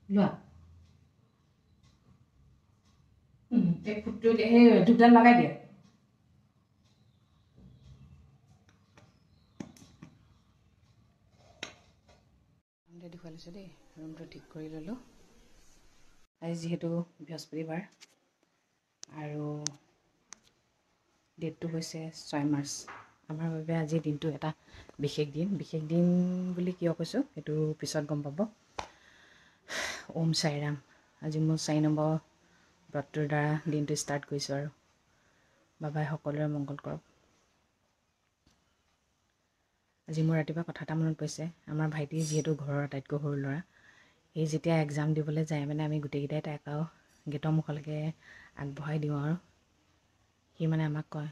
লোৱা এই ফুটটো এই দুডাল লগাই দিয়ে দেখুৱাই লৈছোঁ দেই ৰুমটো ঠিক কৰি ল'লোঁ আজি যিহেতু বৃহস্পতিবাৰ আৰু ডেটটো হৈছে 6 মাৰ্চ আমাৰ বাবে আজি দিনটো এটা বিশেষ দিন বুলি কিয় কৈছোঁ সেইটো পিছত গম পাব ওম সাইৰাম আজি মোৰ 4 নম্বৰ ব্ৰতটোৰ দ্বাৰা দিনটো ষ্টাৰ্ট কৰিছোঁ আৰু বাবাই সকলোৰে মংগল কৰক আজি মোৰ ৰাতিপুৱা কথা এটা মনত পৰিছে আমাৰ ভাইটি যিহেতু ঘৰৰ আটাইতকৈ সৰু ল'ৰা এই যেতিয়া এক্সাম দিবলৈ যায় মানে আমি গোটেইকেইটাই তাইক আৰু গেটৰ মুখলৈকে আগবঢ়াই দিওঁ আৰু সি মানে আমাক কয়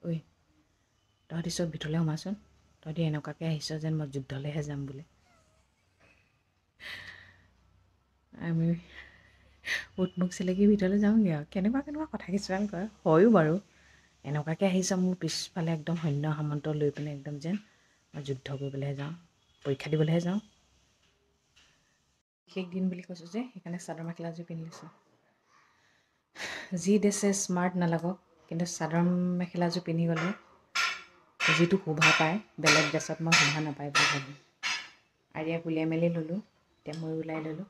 ঐ তহঁতি চব ভিতৰলৈ সোমাচোন তহঁতি এনেকুৱাকৈ আহিছ যেন মই যুদ্ধলৈহে যাম বুলি আমি উঠমুখ চিলেকি ভিতৰলৈ যাওঁগৈ আৰু কেনেকুৱা কথা কিছুমান কয় হয়ো বাৰু এনেকুৱাকৈ আহিছ মোৰ পিছফালে একদম সৈন্য সামন্ত লৈ পিনে একদম যেন মই যুদ্ধ কৰিবলৈহে যাওঁ পৰীক্ষা দিবলৈহে যাওঁ বিশেষ দিন বুলি কৈছোঁ যে সেইকাৰণে চাদৰ মেখেলাযোৰ পিন্ধি লৈছোঁ যি দেশে স্মাৰ্ট নালাগক কিন্তু চাদৰ মেখেলাযোৰ পিন্ধি গ'লে যিটো শোভা পায় বেলেগ ড্ৰেছত মই শোভা নাপায় বুলি ভাবোঁ আৰিয়াক উলিয়াই মেলি ল'লোঁ এতিয়া মই ওলাই ল'লোঁ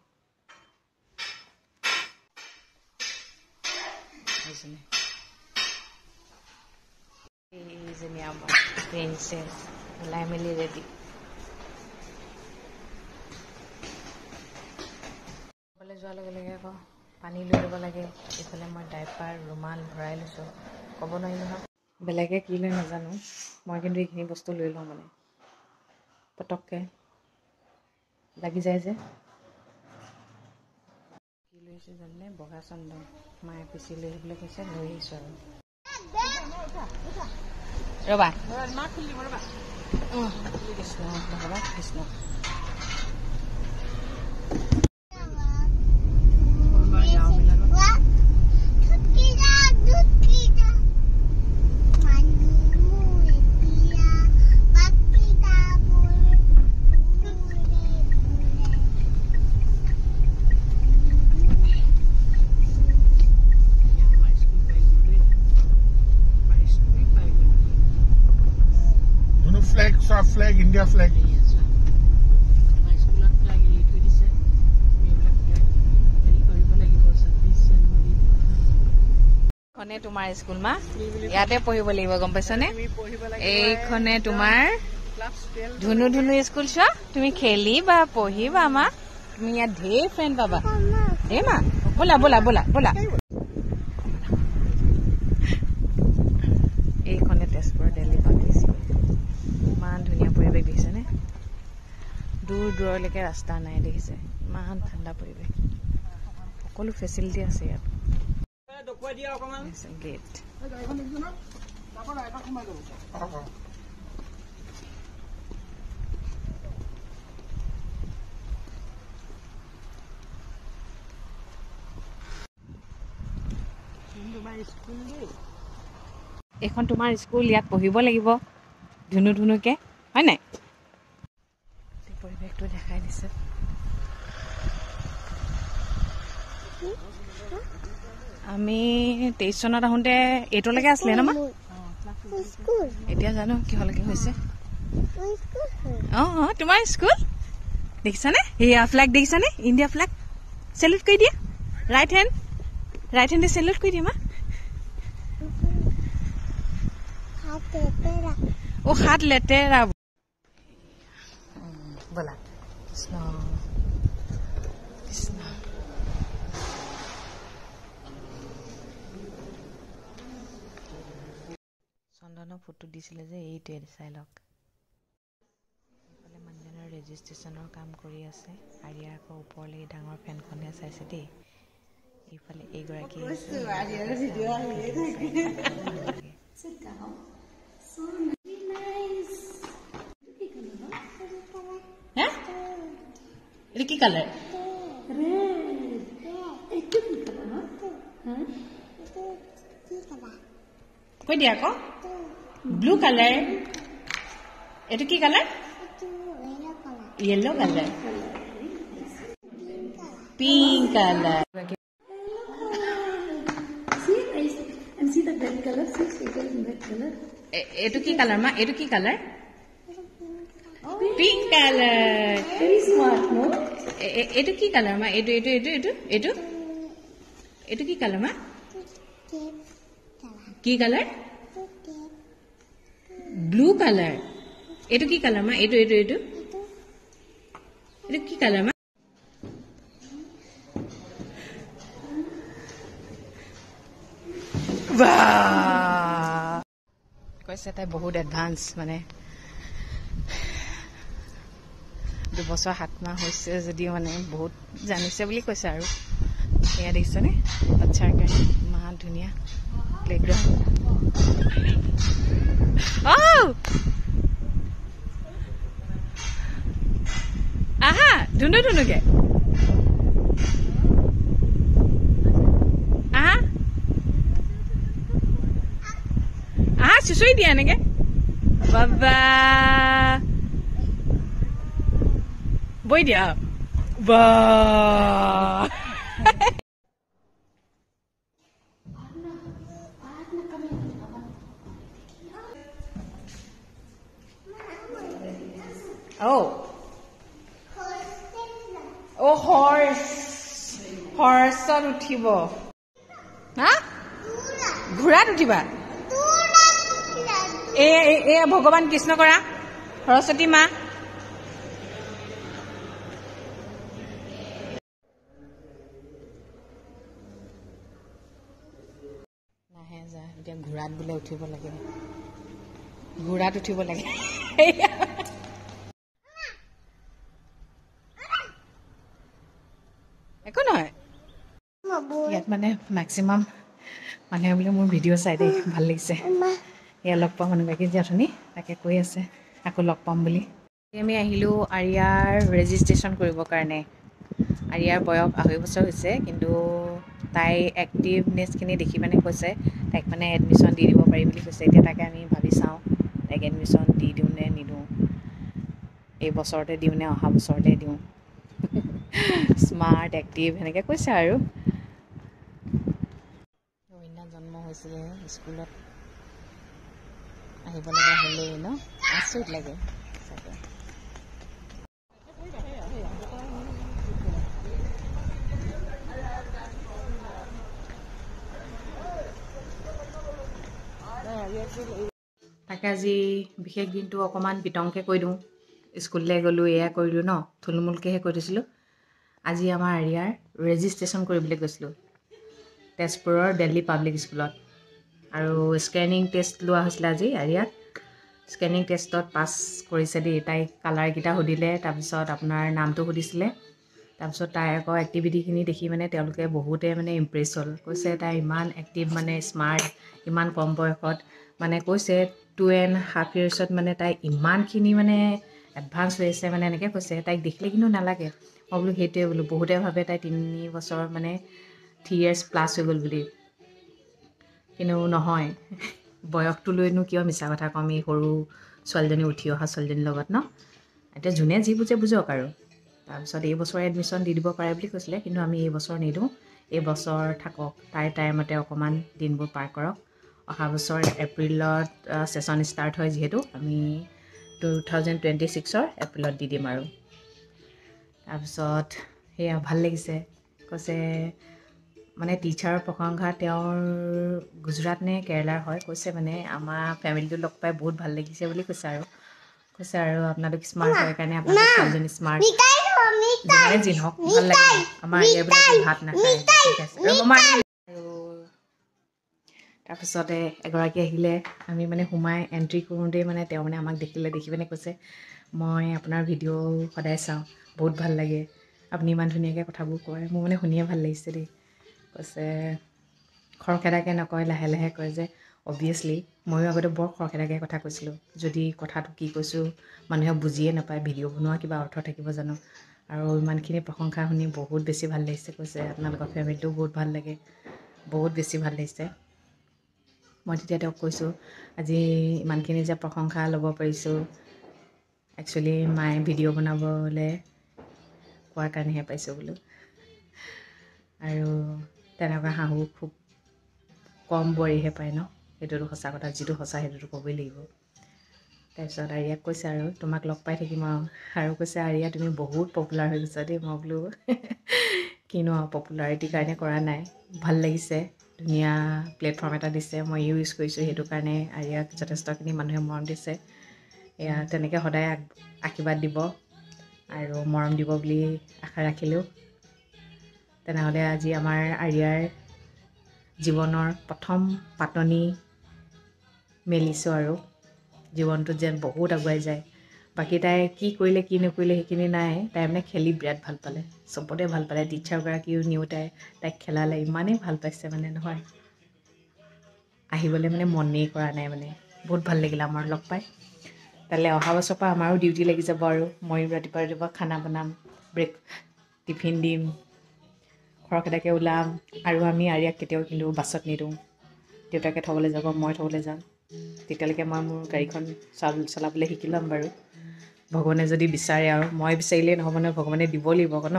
এইজনী আমাৰ প্ৰিন্সেছ ওলাই মেলি ৰেডি ক'বলৈ যোৱাৰ লগে লগে আকৌ পানী লৈ ল'ব লাগে এইফালে মই ডাইপাৰ ৰুমাল ভৰাই লৈছোঁ ক'ব নোৱাৰি নহয় বেলেগে কি লৈ নাজানো মই কিন্তু এইখিনি বস্তু লৈ লওঁ মানে পটককৈ লাগি যায় যে কি লৈছোঁ জানে বগা চন্দন মায়ে পিচি লৈ আহিবলৈ কৈছে লৈ আহিছোঁ আৰু ৰ'বা কৃষ্ণ ভগৱান Krishna flag India flag my school flag এই থৈ দিছে এইবিলাক হেৰি কৰিব লাগিব ছাব্বিছ জানুৱাৰী খনে তোমাৰ স্কুল মা ইয়াতে পঢ়িব লাগিব গম পাইছনে এইখনে তোমাৰ ধুনু ধুনু স্কুল চোৱা তুমি খেলিবা পঢ়িবা মা তুমি ইয়াত ঢেৰ ফ্ৰেণ্ড পাবা দেই মা ব'লা ব'লা ব'লা ব'লা এইখনে তেজপুৰ দিল্লী পাব্লিক স্কুল ইমান ধুনীয়া পৰিৱেশ দেখিছেনে দূৰ দূৰলৈকে ৰাস্তা নাই দেখিছে ইমান ঠাণ্ডা পৰিৱেশ সকলো ফেচিলিটি আছে ইয়াত গেট এইখন তোমাৰ স্কুল ইয়াত পঢ়িব লাগিব ধুনু ধুনুকে হয় নাই পৰিৱেশটো দেখাই দিছে আমি 23 চনত আহোঁতে 8লৈকে আছিলে ন মা এতিয়া জানো কিহলৈকে হৈছে অঁ তোমাৰ স্কুল দেখিছানে সেয়া ফ্লেগ দেখিছানে ইণ্ডিয়া ফ্লেগ চেলুট কৰি দিয়া ৰাইট হেণ্ডে চেলুট কৰি দিয়া মা ও হাত লেতেৰা ব'লা কৃষ্ণ কৃষ্ণ চন্দনক ফটো দিছিলে যে এইটোৱে চাই লওক এইফালে মানুহজনৰ ৰেজিষ্ট্ৰেশ্যনৰ কাম কৰি আছে আৰিয়া আকৌ ওপৰলৈ ডাঙৰ ফেনখনে চাইছে দেই এইফালে এইগৰাকী এটা কি কালার কই দিয়া আকৌ ব্লু কালার এটা কি colour yellow colour Pink color. See, and see the red color. See, shaker in red color. Etu ki color ma? Etu ki color? Pink color. Very smart, no? Etu ki color ma? Etu ki color ma? Ki color? Blue color. Etu ki color ma? Etu ki color ma? Wow! কৈছে তাই বহুত advance মানে 2 বছৰ 7 মাহ হৈছে যদিও মানে বহুত জানিছে বুলি কৈছে আৰু এয়া দেখিছেনে বাচ্চাৰ কাৰণে ইমান ধুনীয়া প্লেগ্ৰাউণ্ড আহা ধুনুকে চুচুৰি দিয়া এনেকে বাবা বৈ দিয়া বা হৰ্চত উঠিব হা ঘোঁৰাত উঠিবা এ ভগৱান কৃষ্ণ কৰা সৰস্বতী মা নাহে যা এতিয়া ঘোঁৰাত বোলে উঠিব লাগে ঘোঁৰাত উঠিব লাগে একো নহয় ইয়াত মানে মেক্সিমাম মানুহে বোলে মোৰ ভিডিঅ' চাই দেই ভাল লাগিছে এয়া লগ পাম মানুহগৰাকী যে অথনি তাকে কৈ আছে আকৌ লগ পাম বুলি আমি আহিলোঁ আৰিয়াৰ ৰেজিষ্ট্ৰেশ্যন কৰিবৰ কাৰণে আৰিয়াৰ বয়স 2.5 বছৰ হৈছে কিন্তু তাই এক্টিভনেছখিনি দেখি মানে কৈছে তাইক মানে এডমিশ্যন দি দিব পাৰি বুলি কৈছে এতিয়া তাকে আমি ভাবি চাওঁ তাইক এডমিশ্যন দি দিওঁ নে নিদিওঁ এই বছৰতে দিওঁ নে অহা বছৰতে দিওঁ স্মাৰ্ট এক্টিভ সেনেকৈ কৈছে আৰু কন্যা জন্ম হৈছিলে স্কুলত আহিব লগা হ'লেই ন আচৰিত লাগে চাগে তাকে আজি বিশেষ দিনটো অকণমান বিতংকৈ কৈ দিওঁ স্কুললৈ গ'লোঁ এয়া কৰিলোঁ ন থুলমূলকৈহে কৈ থৈছিলোঁ আজি আমাৰ আৰিয়াৰ ৰেজিষ্ট্ৰেশ্যন কৰিবলৈ গৈছিলোঁ তেজপুৰৰ দিল্লী পাব্লিক স্কুলত আৰু স্কেনিং টেষ্ট লোৱা হৈছিলে আজি আৰিয়াক স্কেনিং টেষ্টত পাছ কৰিছে দেই তাইক কালাৰকেইটা সুধিলে তাৰপিছত আপোনাৰ নামটো সুধিছিলে তাৰপিছত তাই আকৌ এক্টিভিটিখিনি দেখি মানে তেওঁলোকে বহুতে মানে ইমপ্ৰেছ হ'ল কৈছে তাই ইমান এক্টিভ মানে স্মাৰ্ট ইমান কম বয়সত মানে কৈছে 2.5 yearsত মানে তাই ইমানখিনি মানে এডভান্স হৈ আছে মানে এনেকৈ কৈছে তাইক দেখিলে কিন্তু নালাগে মই বোলো সেইটোৱে বোলো বহুতে ভাবে তাই 3 বছৰ মানে 3 years প্লাছ হৈ গ'ল বুলি কিন্তু নহয় বয়সটো লৈনো কিয় মিছা কথা কম এই সৰু ছোৱালীজনী উঠি অহা ছোৱালীজনীৰ লগত ন এতিয়া যোনে যি বুজে বুজক আৰু তাৰপিছত এই বছৰে এডমিশ্যন দি দিব পাৰে বুলি কৈছিলে কিন্তু আমি এই বছৰ নিদিওঁ এই বছৰ থাকক তাইৰ টাইমতে অকণমান দিনবোৰ পাৰ কৰক অহা বছৰ এপ্ৰিলত ছেশ্যন ষ্টাৰ্ট হয় যিহেতু আমি 2026ৰ এপ্ৰিলত দি দিম আৰু তাৰপিছত সেয়া ভাল লাগিছে কৈছে মানে টিচাৰৰ প্ৰশংসা তেওঁৰ গুজৰাট নে কেৰেলাৰ হয় কৈছে মানে আমাৰ ফেমিলিটো লগ পাই বহুত ভাল লাগিছে বুলি কৈছে আৰু আপোনালোক স্মাৰ্ট হয় কাৰণে আপোনালোক ছোৱালীজনী স্মাৰ্ট যিমানে যি নহওক ভাল লাগে আমাৰ এইবিলাক ভাত নাখায় ঠিক আছে আৰু তাৰপিছতে এগৰাকী আহিলে আমি মানে সোমাই এণ্ট্ৰি কৰোঁতেই মানে তেওঁ মানে আমাক দেখি পিনে কৈছে মই আপোনাৰ ভিডিঅ' সদায় চাওঁ বহুত ভাল লাগে আপুনি ইমান ধুনীয়াকৈ কথাবোৰ কয় মোৰ মানে শুনিয়ে ভাল লাগিছে দেই কৈছে খৰখেদাকৈ নকয় লাহে লাহে কয় যে অবভিয়াছলি ময়ো আগতে বৰ খৰখেদাকৈ কথা কৈছিলোঁ যদি কথাটো কি কৈছোঁ মানুহে বুজিয়ে নাপায় ভিডিঅ' বনোৱা কিবা অৰ্থ থাকিব জানো আৰু ইমানখিনি প্ৰশংসা শুনি বহুত বেছি ভাল লাগিছে কৈছে আপোনালোকৰ ফেমিলিটোও বহুত ভাল লাগে বহুত বেছি ভাল লাগিছে মই তেতিয়া তেওঁক কৈছোঁ আজি ইমানখিনি যে প্ৰশংসা ল'ব পাৰিছোঁ একচুৱেলি মায়ে ভিডিঅ' বনাবলৈ কোৱাৰ কাৰণেহে পাইছোঁ বোলো আৰু তেনেকুৱা শাহু খুব কম বোৱাৰীহে পায় ন, সেইটোতো সঁচা কথা, যিটো সঁচা সেইটোতো ক'বই লাগিব। তাৰপিছত আৰিয়াক কৈছে আৰু তোমাক লগ পাই থাকিম আৰু কৈছে আৰিয়া তুমি বহুত পপুলাৰ হৈ গৈছা দেই। মই বোলো কিনো আৰু পপুলাৰিটিৰ কাৰণে কৰা নাই, ভাল লাগিছে, ধুনীয়া প্লেটফৰ্ম এটা দিছে, মই ইউজ কৰিছোঁ, সেইটো কাৰণে আৰিয়াক যথেষ্টখিনি মানুহে মৰম দিছে। এয়া তেনেকৈ সদায় আশীৰ্বাদ দিব আৰু মৰম দিব বুলি আশা ৰাখিলোঁ। তেনেহ'লে আজি আমাৰ আৰিয়াৰ জীৱনৰ প্ৰথম পাতনি মেলিছোঁ আৰু জীৱনটোত যেন বহুত আগুৱাই যায়। বাকী তাই কি কৰিলে কি নকৰিলে সেইখিনি নাই, তাই মানে খেলি বিৰাট ভাল পালে, চবতে ভাল পালে। টিচাৰগৰাকীও নিওঁতাই তাইক খেলালে, ইমানেই ভাল পাইছে মানে নহয়, আহিবলৈ মানে মনেই কৰা নাই মানে। বহুত ভাল লাগিলে আমাৰ লগ পাই। তালৈ অহা বছৰৰ পৰা আমাৰো ডিউটি লাগি যাব আৰু ময়ো ৰাতিপুৱা খানা বনাম, টিফিন দিম, খৰখেদাকৈ ওলাম। আৰু আমি আৰিয়াক কেতিয়াও কিন্তু বাছত নিদিওঁ, দেউতাকে থ'বলৈ যাব, মই থ'বলৈ যাম। তেতিয়ালৈকে মই মোৰ গাড়ীখন চলাবলৈ শিকি ল'ম বাৰু, ভগৱানে যদি বিচাৰে আৰু। মই বিচাৰিলেই নহ'ব নহয়, ভগৱানে দিব লাগিব আকৌ ন,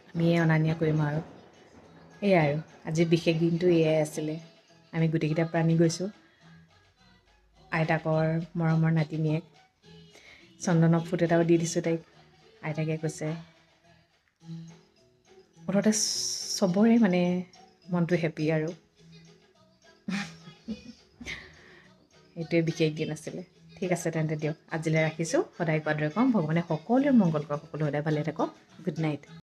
আমিয়ে অনা নিয়া কৰিম আৰু। এয়াই আৰু আজি বিশেষ দিনটো এয়াই আছিলে। আমি গোটেইকেইটা প্ৰাণী গৈছোঁ, আইতাকৰ মৰমৰ নাতিনীয়েক। চন্দনৰ ফুট এটাও দি দিছোঁ তাইক। আইতাকে কৈছে মুঠতে চবৰে মানে মনটো হেপী আৰু সেইটোৱে বিশেষ দিন আছিলে। ঠিক আছে তেন্তে দিয়ক, আজিলৈ ৰাখিছোঁ। সদায় কোৱাৰ দৰে ক'ম, ভগৱানে সকলোৰে মংগল কৰক, সকলো সদায় ভালে থাকক। Good night.